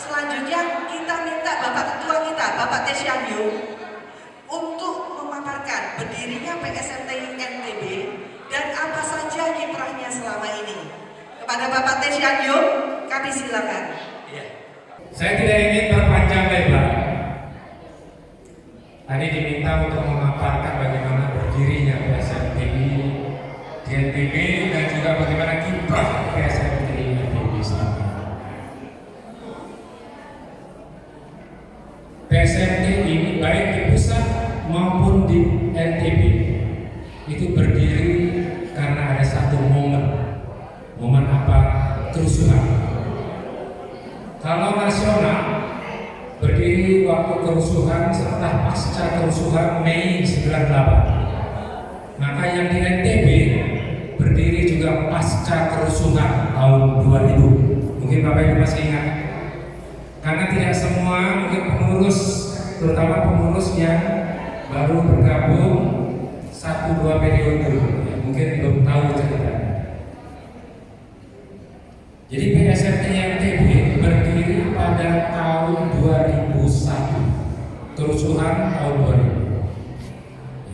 Selanjutnya kita minta Bapak Ketua kita, Bapak Teh Siang Yung, untuk memaparkan berdirinya PSMTI NTB dan apa saja kiprahnya selama ini. Kepada Bapak Teh Siang Yung, kami silakan. Ya. Saya tidak ingin berpanjang lebar. Tadi diminta untuk memaparkan bagaimana berdirinya PSMTI di NTB dan juga bagaimana kiprah PSMTI NTB selama ini. PSMTI baik di pusat maupun di NTB itu berdiri karena ada satu momen apa? Kerusuhan. Kalau nasional berdiri waktu kerusuhan serta pasca kerusuhan Mei 98. Maka yang di NTB berdiri juga pasca kerusuhan tahun 2000. Mungkin Bapak Ibu masih ingat. Karena tidak semua mungkin pengurus, terutama pengurus yang baru bergabung 1-2 periode, ya, mungkin belum tahu ceritanya. Jadi PSMTI NTB berdiri pada tahun 2001, kerusuhan tahun 2000.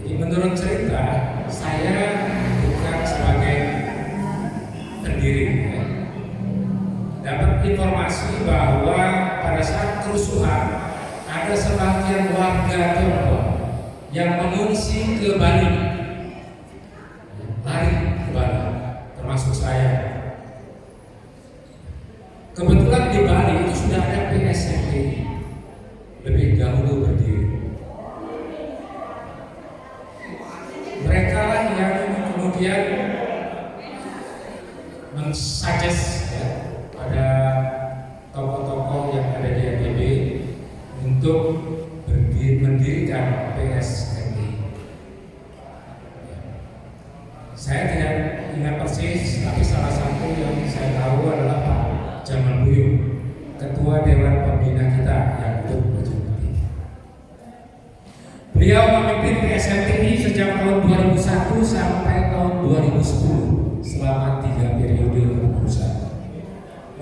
Jadi menurut cerita, saya bukan sebagai pendiri, ya. Dapat informasi bahwa pada saat kerusuhan ada sebagian warga Tionghoa yang mengungsi ke Bali, lari ke Bali, termasuk saya. Kebetulan di Bali itu sudah ada PSMTI lebih dahulu berdiri. Mereka lah yang kemudian mensuggest ya, pada tokoh-tokoh yang ada di NTB untuk mendirikan PSMTI. Saya tidak ingat persis, tapi salah satu yang saya tahu adalah Pak Jamal Buyung, Ketua Dewan Pembina kita yang itu baju putih. Beliau memimpin PSMTI sejak tahun 2001 sampai tahun 2010 selama 3 periode kepengurusan.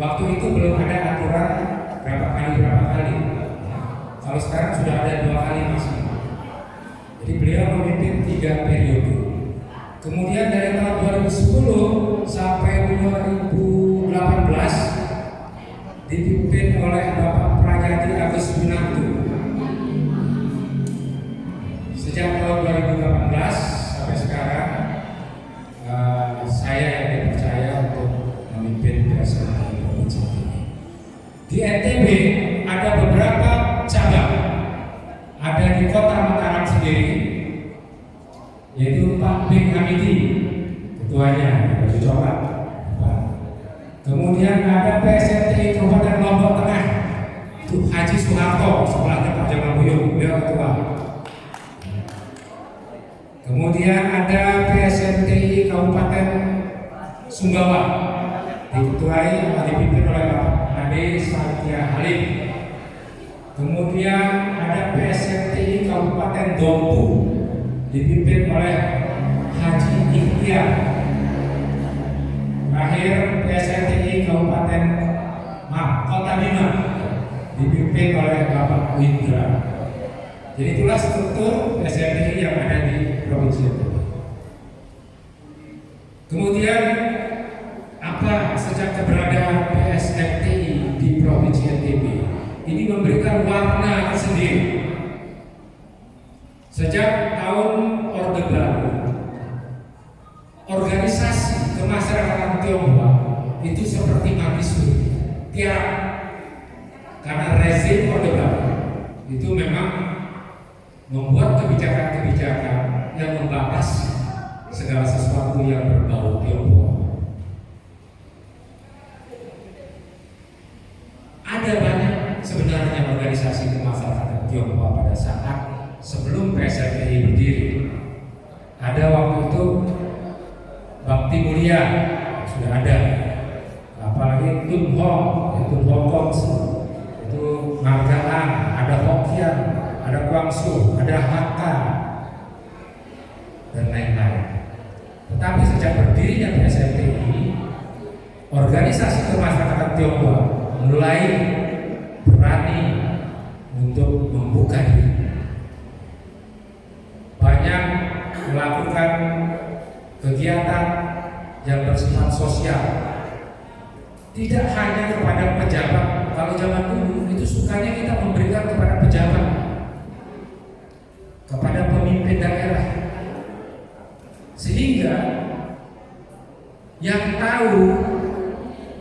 Waktu itu belum ada aturan berapa kali. Kalau sekarang sudah ada 2 kali maksimal. Jadi beliau memimpin 3 periode. Kemudian dari tahun 2010 sampai 2018 dipimpin oleh Bapak Prajati Agus Winarto. Sejak tahun 2018 sampai sekarang saya yang dipercaya untuk memimpin PSMTI provinsi ini. Di NTB ada beberapa cabang, ada di Kota Mataram sendiri, yaitu Pak Bing Hamidi, ketuanya, baju coklat. Kemudian ada PSMTI Kabupaten Lombok Tengah, itu Haji Soeharto, sebelahnya Pak Jamal Buyung, beliau ketua. Kemudian ada PSMTI Kabupaten Sumbawa, diketuai atau dipimpin oleh Bapak Ade Satya Halim. Kemudian ada PSMTI Kabupaten Dompu, dipimpin oleh Haji Ikhtiar. Terakhir PSMTI Kabupaten Kota Bima, dipimpin oleh Bapak Windra. Jadi itulah struktur PSMTI yang ada di Provinsi NTB. Kemudian apa sejak keberadaan PSMTI di Provinsi NTB ini memberikan warna tersendiri. Sejak tahun Orde Baru, organisasi kemasyarakatan Tionghoa itu seperti mati suri, tiap, karena rezim Orde Baru itu memang membuat kebijakan-kebijakan yang membatasi segala sesuatu yang berbau Tionghoa. Ada banyak sebenarnya organisasi kemasyarakatan Tionghoa pada saat sebelum PSMTI berdiri. Ada waktu itu Bakti Mulia sudah ada, apalagi Tun Hong, Tun Hong Kongsi, itu Margaan, ada Hokkien, ada Guangzhou, ada Hakka, dan lain-lain. Tetapi sejak berdirinya PSMTI, organisasi kemasyarakatan Tionghoa mulai membuka diri, banyak melakukan kegiatan yang bersifat sosial, tidak hanya kepada pejabat. Kalau zaman dulu itu sukanya kita memberikan kepada pejabat, kepada pemimpin daerah, sehingga yang tahu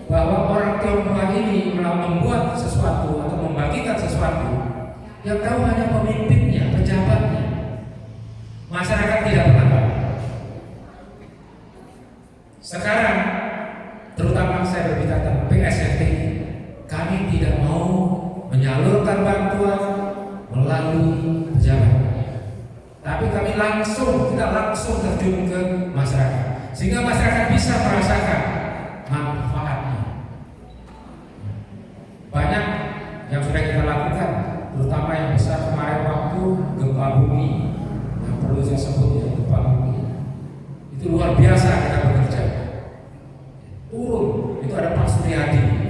bahwa orang Tionghoa ini membuat sesuatu atau membagikan sesuatu, yang tahu hanya pemimpinnya, pejabatnya. Masyarakat tidak pernah tahu. Sekarang, terutama saya berbicara tentang PSNT, kami tidak mau menyalurkan bantuan melalui pejabat, tapi kami kita langsung terjun ke masyarakat, sehingga masyarakat bisa merasakan manfaatnya. Banyak yang sudah kita lakukan, terutama yang besar kemarin waktu gempa bumi, yang perlu saya sebut ya, gempa bumi itu luar biasa kita bekerja. Turun, itu ada Pak Suryadi.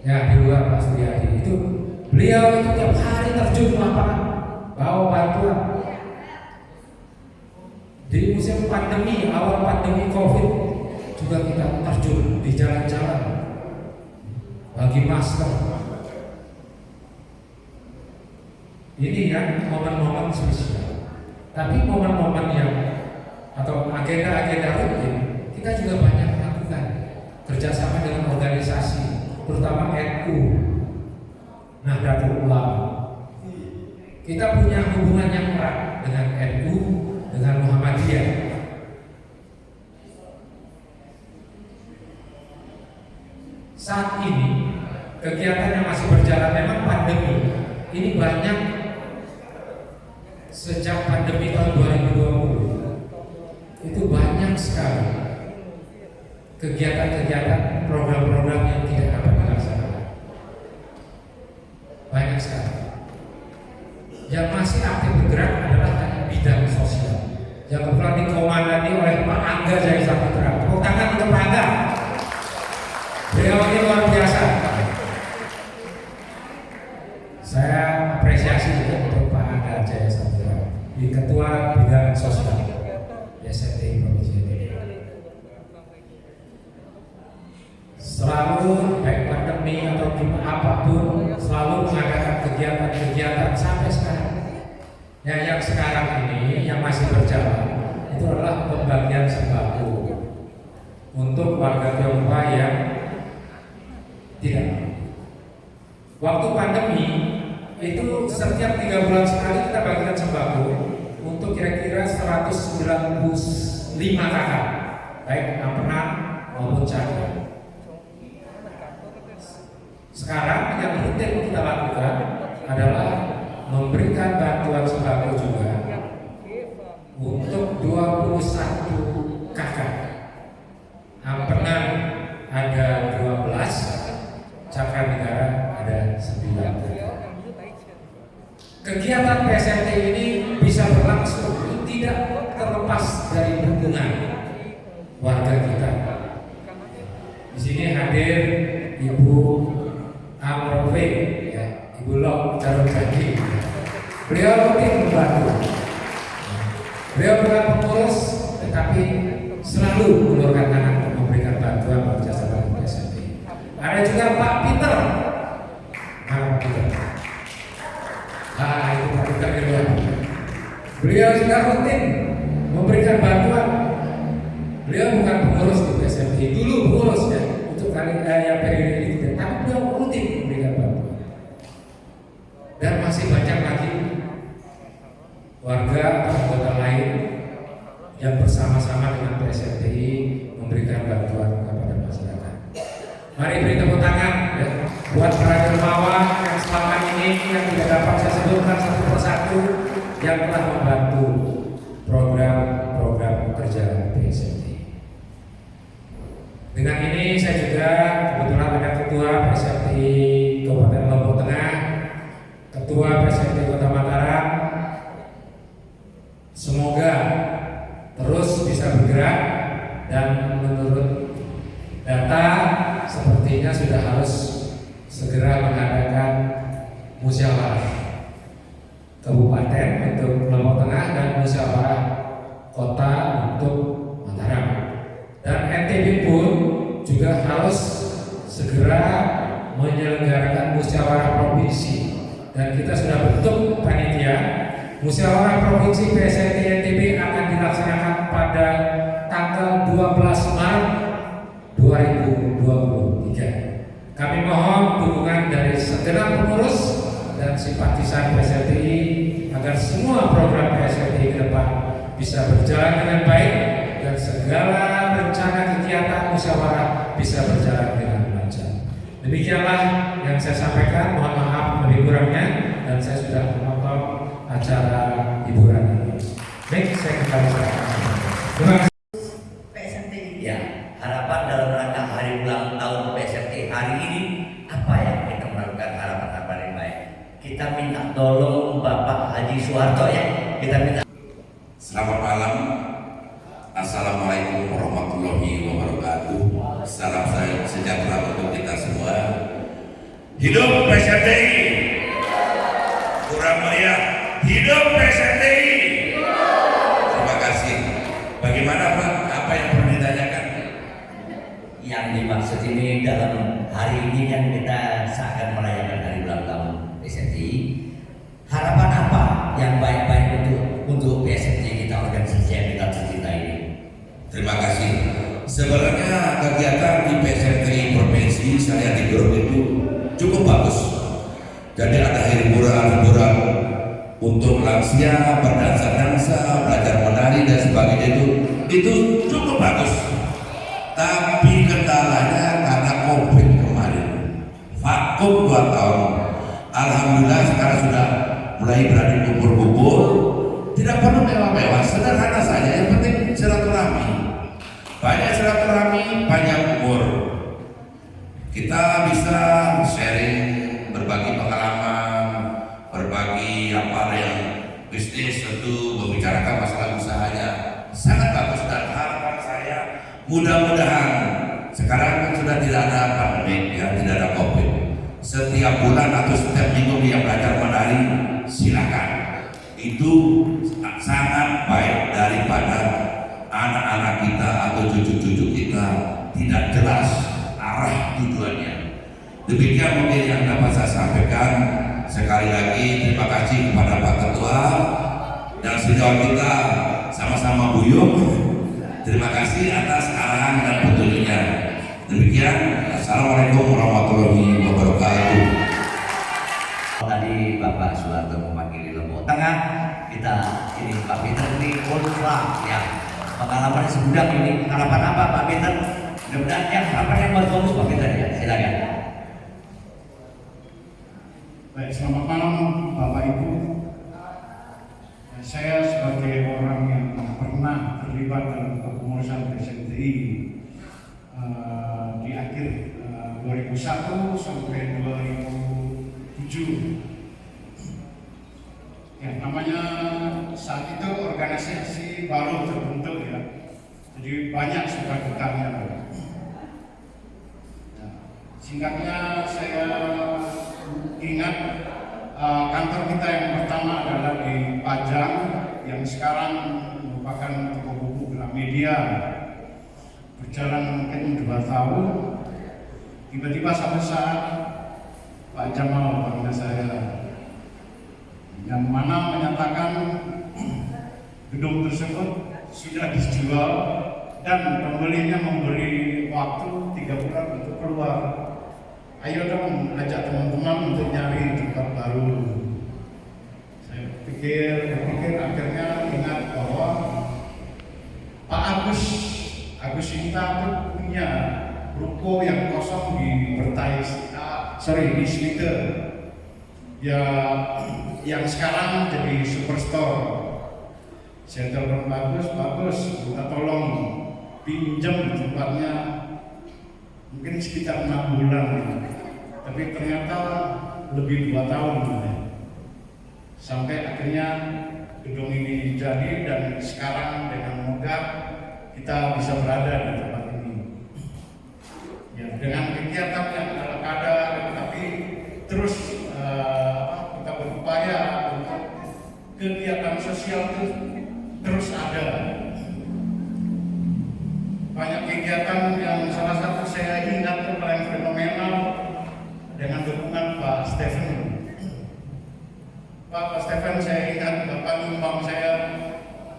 Ya, di luar Pak Suryadi itu, beliau itu tiap hari terjun ke lapangan, bawa bantuan. Di musim pandemi, awal pandemi COVID juga kita terjun di jalan-jalan, bagi masker. Ini kan momen-momen spesial. Tapi momen-momen yang atau agenda-agenda rutin kita juga banyak melakukan kerjasama dengan organisasi, terutama NU, Nahdlatul Ulama. Kita punya hubungan yang erat dengan NU, dengan Muhammadiyah. Saat ini kegiatan yang masih berjalan, memang pandemi ini banyak. Sejak pandemi tahun 2020 itu banyak sekali kegiatan-kegiatan, program-program yang tidak dapat dilaksanakan. Banyak sekali. Yang masih aktif bergerak adalah hanya bidang sosial, yang kebetulan dikomandani oleh Pak Angga Jaya Saputra. Tepuk tangan untuk Pak Angga. Beliau ini luar biasa. Saya apresiasi juga untuk Pak Angga Jaya Saputra, di Ketua Bidang Sosial PSNT Provinsi NTB. Selalu baik pandemi atau apapun, selalu mengadakan kegiatan-kegiatan sampai sekarang. Ya, yang sekarang ini yang masih berjalan itu adalah pembagian sembako untuk warga Tionghoa yang tidak. Waktu pandemi itu setiap 3 bulan sekali kita bagikan sembako untuk kira-kira 195 kakak, baik ampenan maupun cadar. Sekarang yang rutin kita lakukan adalah memberikan bantuan sembako juga untuk 21 kakak. Ampenan ada 12, cakra negara ada 9. Kegiatan PSNT ini bisa berlangsung tidak terlepas dari dukungan warga kita. Di sini hadir Ibu Amrofe, ya, Ibu Lok Jarut Gadi. Beliau rutin membantu. Beliau bukan pengurus, tetapi selalu mengulurkan tangan untuk memberikan bantuan bekerjasama dengan PSNT. Ada juga Pak Peter. Pak Peter. Itu Pak Peter di luar. Beliau juga rutin memberikan bantuan. Beliau bukan pengurus di PSNT, dulu pengurus ya untuk kali yang periode ini, tapi beliau rutin memberikan bantuan. Dan masih banyak lagi warga atau anggota lain yang bersama-sama dengan PSNTI memberikan bantuan kepada masyarakat. Mari beri tepuk tangan ya, buat para dermawan yang selama ini yang tidak dapat saya sebutkan satu persatu yang telah membantu program-program kerja PSNTI. Dengan ini saya juga kebetulan ada Ketua PSNTI Kabupaten Lombok Tengah, Ketua PSNTI Kota Mataram. Semoga terus bisa bergerak dan menurut data sepertinya sudah harus segera mengadakan musyawarah kabupaten untuk Lombok Tengah dan musyawarah kota untuk Mataram. Dan NTB pun juga harus segera menyelenggarakan musyawarah provinsi, dan kita sudah bentuk panitia. Musyawarah provinsi PSMT NTB akan dilaksanakan pada tanggal 12 Maret 2023. Kami mohon dukungan dari segenap pengurus dan simpatisan PSMTI agar semua program PSMTI ke depan bisa berjalan dengan baik dan segala rencana kegiatan musyawarah bisa berjalan dengan lancar. Demikianlah yang saya sampaikan. Mohon maaf lebih kurangnya, dan saya sudah menonton acara hiburan ini. Baik, saya kembali serahkan. Terima kasih. PSMTI. Ya, harapan dalam rangka hari ulang tahun PSMT hari ini apa yang kita melakukan, harapan-harapan yang baik. Kita minta tolong Bapak Haji Soeharto ya. Kita minta. Selamat malam. Assalamualaikum warahmatullahi wabarakatuh. Salam sejahtera untuk kita semua. Hidup PSMTI. Kurang meriah. Hidup PSMTI. Terima kasih. Bagaimana Pak? Apa yang perlu ditanyakan? Yang dimaksud ini dalam hari ini kan kita seakan merayakan hari ulang tahun PSMTI. Harapan apa yang baik-baik untuk PSMTI kita, organisasi yang kita cinta ini? Terima kasih. Sebenarnya kegiatan di PSMTI Provinsi saya di grup itu cukup bagus. Jadi ada hiburan untuk lansia, berdansa-dansa, belajar menari dan sebagainya, itu cukup bagus. Tapi kendalanya karena COVID kemarin vakum 2 tahun. Alhamdulillah sekarang sudah mulai berani kumpul-kumpul. Tidak perlu mewah-mewah, sederhana saja. Yang penting silaturahmi. Banyak silaturahmi, banyak umur. Kita bisa sharing, berbagi pengalaman, berbagi apa yang bisnis, tentu membicarakan masalah usahanya. Sangat bagus, dan harapan saya mudah-mudahan sekarang sudah tidak ada pandemi, ya, tidak ada COVID. Setiap bulan atau setiap minggu yang belajar menari, silakan. Itu sangat baik daripada anak-anak kita atau cucu-cucu kita tidak jelas arah tujuannya. Demikian mungkin yang dapat saya sampaikan. Sekali lagi terima kasih kepada Pak Ketua dan senior kita, sama-sama buyung. Terima kasih atas arahan dan petunjuknya. Demikian, assalamualaikum warahmatullahi wabarakatuh. Tadi Bapak Soeharto mewakili Lombok Tengah, kita ini Pak Peter ini ultra ya, pengalamannya segudang ini. Harapan apa Pak Peter? Mudah-mudahan harapan yang bagus Pak Peter ya, silakan. Baik, selamat malam Bapak Ibu. Saya sebagai orang yang pernah terlibat dalam kepengurusan PSMTI di akhir 2001 sampai 2007. Ya, namanya saat itu organisasi baru terbentuk ya. Jadi banyak suka dukanya. Ya, singkatnya saya ingat kantor kita yang pertama adalah di Pajang, yang sekarang merupakan toko buku Gramedia. Berjalan mungkin 2 tahun, tiba-tiba satu saat Pak Jamal panggil saya, yang mana menyatakan gedung tersebut sudah dijual dan pembelinya memberi waktu 3 bulan untuk keluar. Ayo dong ajak teman-teman untuk nyari tempat baru. Saya pikir akhirnya ingat bahwa Pak Agus Sinta itu punya ruko yang kosong di di Slite ya, yang sekarang jadi superstore. Saya telepon bagus, minta tolong pinjam tempatnya mungkin sekitar 6 bulan, tapi ternyata lebih 2 tahun sampai akhirnya gedung ini jadi, dan sekarang dengan megah kita bisa berada di tempat ini ya, dengan kegiatan yang ala kadar, tapi sosial itu terus ada. Banyak kegiatan yang salah satu saya ingat itu paling fenomenal dengan dukungan Pak Stephen. Pak Stephen, saya ingat Bapak nyumbang saya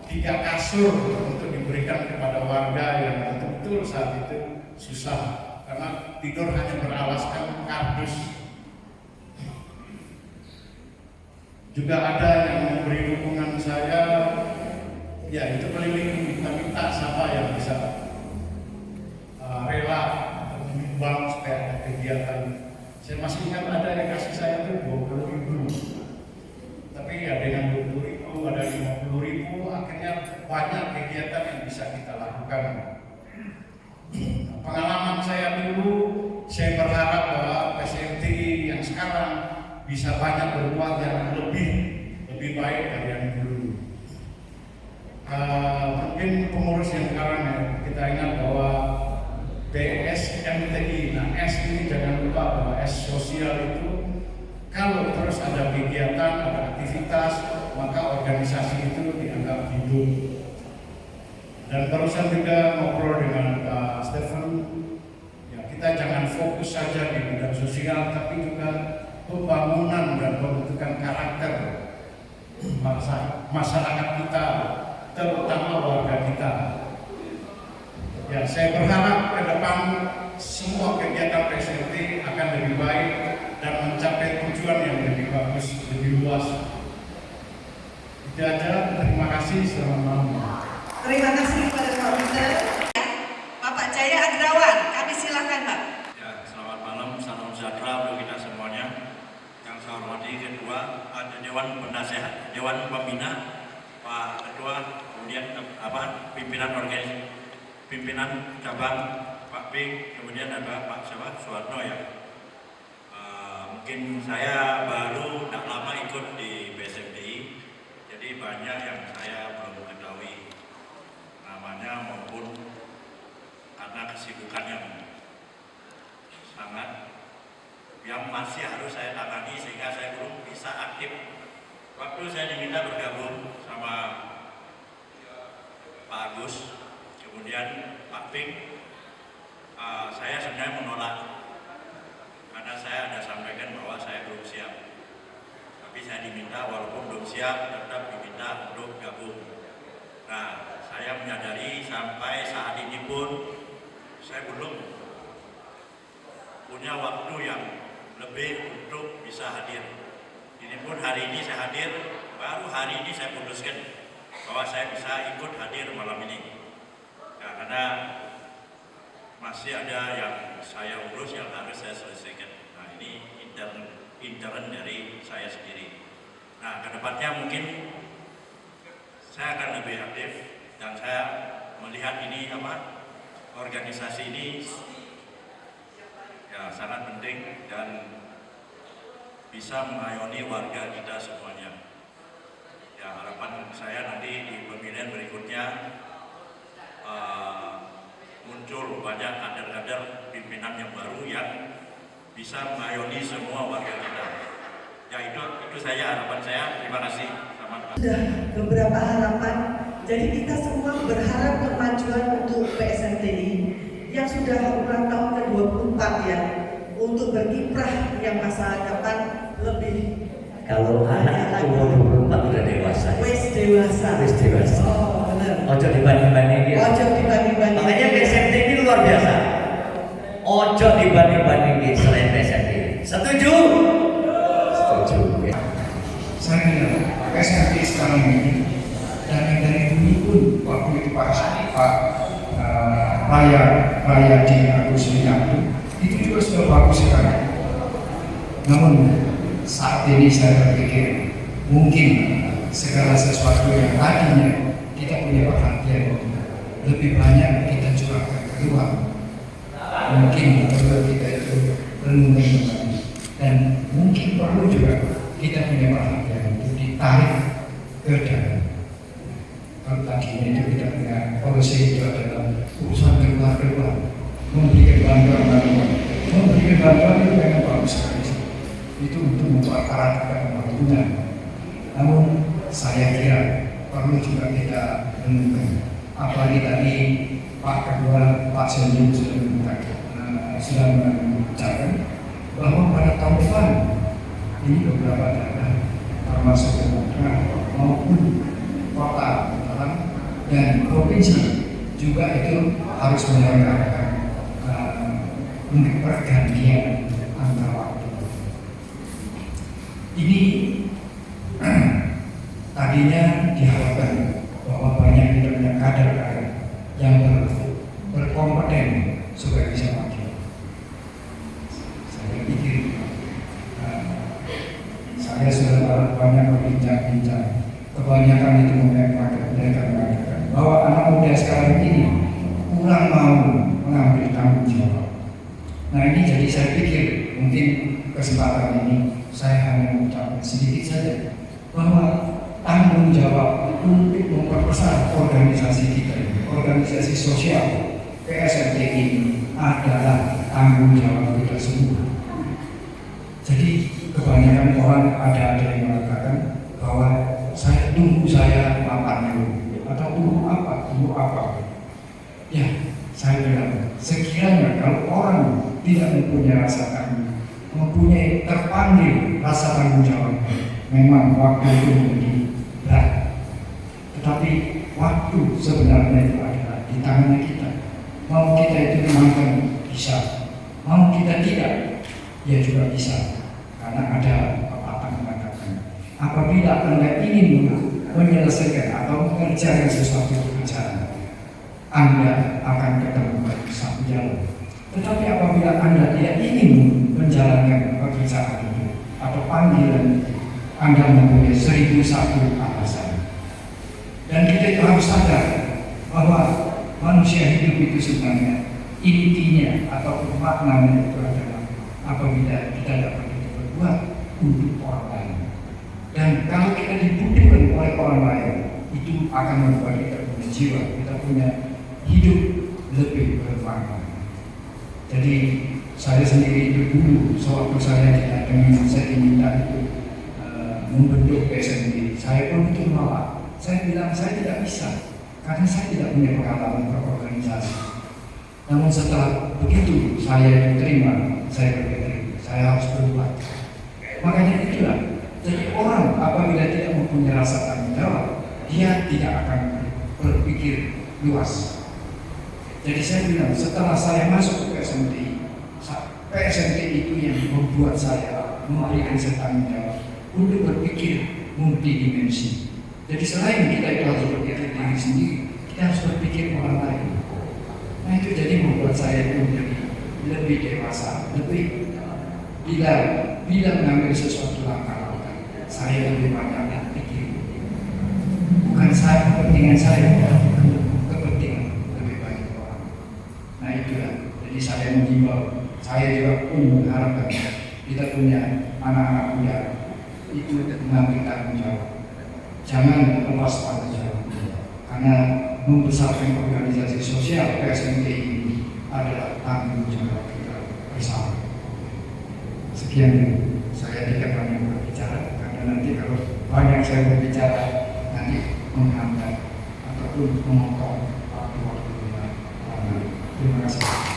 3 kasur untuk diberikan kepada warga yang betul-betul saat itu susah karena tidur hanya beralaskan kardus. Juga ada yang memberi dukungan saya, ya itu keliling minta siapa yang bisa rela atau menyumbang supaya ada kegiatan. Saya masih ingat ada yang kasih saya itu 20.000, tapi ya dengan 20.000 ada 50.000, akhirnya banyak kegiatan yang bisa kita lakukan. Pengalaman saya dulu, saya berharap bahwa PSMTI yang sekarang bisa banyak berbuat yang lebih baik dari yang dulu. Mungkin pengurus yang sekarang ya, kita ingat bahwa PSMTI, nah S ini jangan lupa bahwa S sosial itu kalau terus ada kegiatan, ada aktivitas, maka organisasi itu dianggap hidup. Dan barusan juga ngobrol dengan Pak Stephen, ya kita jangan fokus saja di bidang sosial, tapi juga pembangunan dan pembentukan karakter masyarakat kita, terutama warga kita. Ya, saya berharap ke depan semua kegiatan PSMT akan lebih baik dan mencapai tujuan yang lebih bagus, lebih luas. Itu aja, terima kasih, selamat malam. Terima kasih kepada Pak Peter. Bapak Jaya Agrawan, kami silakan Pak. Ya, selamat malam, salam sejahtera untuk kita semuanya. Yang saya hormati Ketua, ada Dewan Penasehat, Dewan Pembina, Pak Ketua, kemudian pimpinan cabang Pak Ping, kemudian ada Pak Suwarno ya. Mungkin saya baru tidak lama ikut di BSMTI, jadi banyak yang saya belum ketahui namanya maupun karena kesibukan yang sangat yang masih harus saya tangani sehingga saya belum bisa aktif. Waktu saya diminta bergabung sama Pak Agus, kemudian Pak Ping, saya sebenarnya menolak karena saya ada sampaikan bahwa saya belum siap. Tapi saya diminta walaupun belum siap tetap diminta untuk gabung. Nah, saya menyadari sampai saat ini pun saya belum punya waktu yang lebih untuk bisa hadir. Ini pun hari ini saya hadir, baru hari ini saya putuskan bahwa saya bisa ikut hadir malam ini. Ya, karena masih ada yang saya urus yang harus saya selesaikan. Nah, ini intern dari saya sendiri. Nah, kedepannya mungkin saya akan lebih aktif dan saya melihat ini organisasi ini ya sangat penting dan bisa mengayomi warga kita semuanya. Ya, harapan saya nanti di pemilihan berikutnya muncul banyak kader-kader pimpinan yang baru yang bisa mengayomi semua warga kita. Ya, itu saja harapan saya. Terima kasih. Selamat malam. Sudah beberapa harapan, jadi kita semua berharap kemajuan untuk PSMTI yang sudah ulang tahun ke-24 ya, untuk berkiprah yang masa depan lebih. Kalau anak umur 24 udah dewasa. Wis dewasa. Wis dewasa. Oh, benar. Ojo dibanding-bandingin. Ojo dibanding-bandingin. Makanya PSMT ini luar biasa. Ojo dibanding-bandingin selain PSMT. Setuju? Setuju. Ya. Saya bilang PSMT sekarang ini dan yang dari dulu pun waktu itu Pak Raya di Agus itu juga sudah bagus sekali. Namun saat ini saya berpikir mungkin segala sesuatu yang tadinya kita punya perhatian lebih banyak kita curahkan keluar. Mungkin perlu kita itu renungan kembali dan mungkin perlu juga kita punya perhatian untuk ditarik ke dalam. Kalau tadinya itu kita punya polisi itu adalah urusan keluar memberikan bantuan itu memang bagus sekali. Itu untuk memperakarat pembangunan. Namun saya kira perlu juga kita renungkan. Apalagi tadi Pak Ketua Pak Senjung sudah mengucapkan bahwa pada tahun depan ini beberapa daerah termasuk daerah maupun kota dan provinsi juga itu harus menyelenggarakan pergantian antar waktu. Ini tadinya diharapkan bahwa banyak kita punya kader-kader yang berkompeten supaya bisa maju. Saya pikir saya sudah banyak berbincang-bincang. Kebanyakan itu mengatakan bahwa anak muda sekarang ini kurang mau mengambil tanggung jawab. Nah ini jadi saya pikir mungkin kesempatan ini saya hanya mengucapkan sedikit saja bahwa tanggung jawab untuk memperbesar organisasi kita ini, organisasi sosial PSMT ini adalah tanggung jawab kita semua. Jadi kebanyakan orang ada yang mengatakan bahwa saya mapan dulu atau tunggu apa. Ya, saya bilang sekiranya kalau orang tidak mempunyai rasa tanggung, mempunyai terpanggil rasa tanggung jawab, memang waktu itu menjadi berat. Tetapi waktu sebenarnya itu adalah di tangannya kita. Mau kita itu menangkan bisa, mau kita tidak, ya juga bisa. Karena ada pepatah mengatakan, apabila Anda ingin menyelesaikan atau mengerjakan sesuatu pekerjaan, Anda akan ketemu satu jalan. Tetapi apabila Anda tidak ingin menjalankan pekerjaan itu atau panggilan, Anda mempunyai 1001 alasan. Dan kita itu harus sadar bahwa manusia hidup itu sebenarnya intinya atau maknanya itu adalah apabila kita dapat berbuat untuk orang lain. Dan kalau kita dibutuhkan oleh orang lain, itu akan membuat kita punya jiwa, kita punya hidup lebih bermakna. Jadi saya sendiri itu dulu sewaktu saya dengan saya diminta itu membentuk PSMT, saya pun itu menolak. Saya bilang saya tidak bisa karena saya tidak punya pengalaman berorganisasi. Namun setelah begitu saya diterima, saya berpikir saya harus berbuat. Makanya itulah, jadi orang apabila tidak mempunyai rasa tanggung jawab, dia tidak akan berpikir luas. Jadi saya bilang setelah saya masuk ke PSMT itu yang membuat saya memberikan tanggung jawab untuk berpikir multidimensi. Jadi selain kita itu harus berpikir diri sendiri, kita harus berpikir orang lain. Nah itu jadi membuat saya itu menjadi lebih dewasa, lebih bila mengambil sesuatu langkah, saya lebih banyak berpikir. Bukan saya kepentingan saya, kepentingan lebih banyak orang. Nah itulah. Jadi saya mengimbau, saya juga pun mengharapkan kita punya anak-anak muda itu mengambil tanggung jawab. Jangan lepas tanggung jawab. Karena membesarkan organisasi sosial PSMT ini adalah tanggung jawab kita bersama. Sekian saya tidak banyak berbicara karena nanti kalau banyak saya berbicara nanti menghambat ataupun memotong waktu-waktu. Terima kasih.